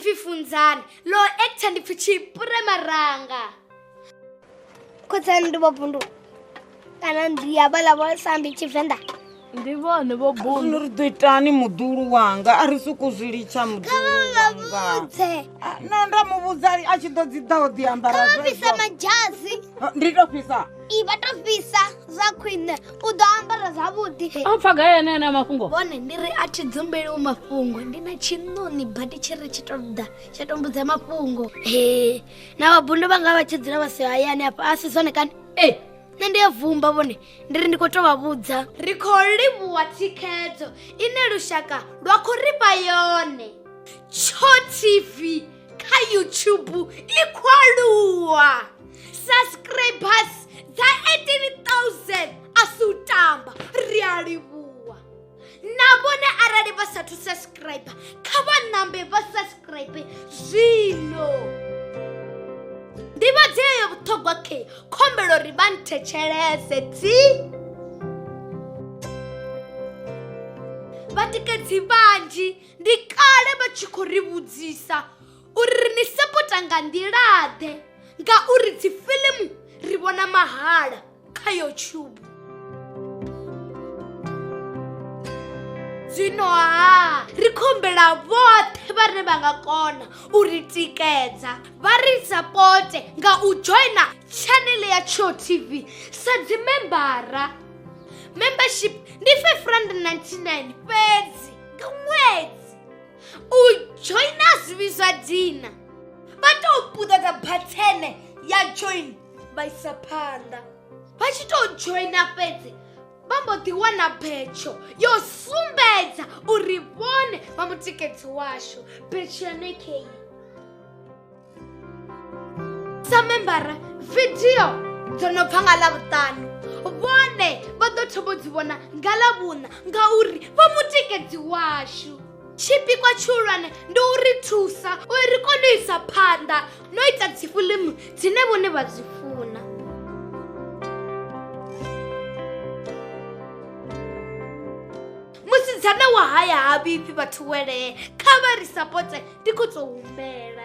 ndipfi Funzani, lo actor ndipfi Chipuremaranga. Khotsani ndi Vobundu. Kana ndiya bala bo sambi Tshivenda. Ndi vone Vobundu. Ri ḓo itani muḓulu wanga a ri sokou zwi litsha muḓulu wanga. Na nda muvhudza a tshi ḓo dzi ḓa o ḓi ambara zwezwo. Kha fhisa majazi. Ndi tou fhisa. Iba to fhisa zwa khwine u ḓo ambara zwavhuḓi. A pfa gai ene na mafhungo? Vhone ndi ri a thi dzumbeli u mafhungo, ndi na tshinoni badi tshi ri tshi to ḓa tsha tombudza mafhungo. Na Vhabundu vha nga vha tshi dzula vha si hayani hafha a si zwone kani? Nṋe ndi ya vumba vhone ndi ri ndi khou tou vha vhudza. Ri khou livhuwa thikhedzo ine lushaka lwa khou ri fha yone. Tsho TV kha YouTube i khou aluwa. Subscribers dza 18,000 a si u tamba, ri a livhuwa. Na vhone arali vha sathu subscribe kha vha ṋambe vha subscribe zwino. Ndivhadzo yo vhuṱhogwa khe khombelo ri vha nthetshelese ti. Vhatikedzi vhanzhi ndi kale vha tshi khou ri vhudzisa uri ni sapota nga nḓilaḓe ngauri dzifilimu ri vhona mahala kha YouTube. Zwino ri khombela vhoṱhe vhane vha nga kona u ri tikedza vha ri sapote nga u joina channel ya Tsho TV sa dzimembara. Membership ndi R599 fhedzi nga ṅwedzi. U joina zwivhiswa dina vha tou puṱedza bhathene ya join vha isa phanḓa. Vha tshi tou joina fhedzi vha mbo ḓi wana betsho yo sumbedza uri vhone vha mutikedzi washu. Betsho ya nekheyi sa membara video dzo no bva nga Ḽavhuṱanu vhone vha ḓo thoma dzi vhona nga Ḽavhuṋa ngauri vha mutikedzi washu. Tshipikwa tshihulwane ndi u ri thusa uri ri kone u isa phanḓa no ita dzifilimu dzine vhone vha dzi funa. Musidzana wa haya ha vhipfi vhathu welee kha vha ri sapote ndi khou tou humbela.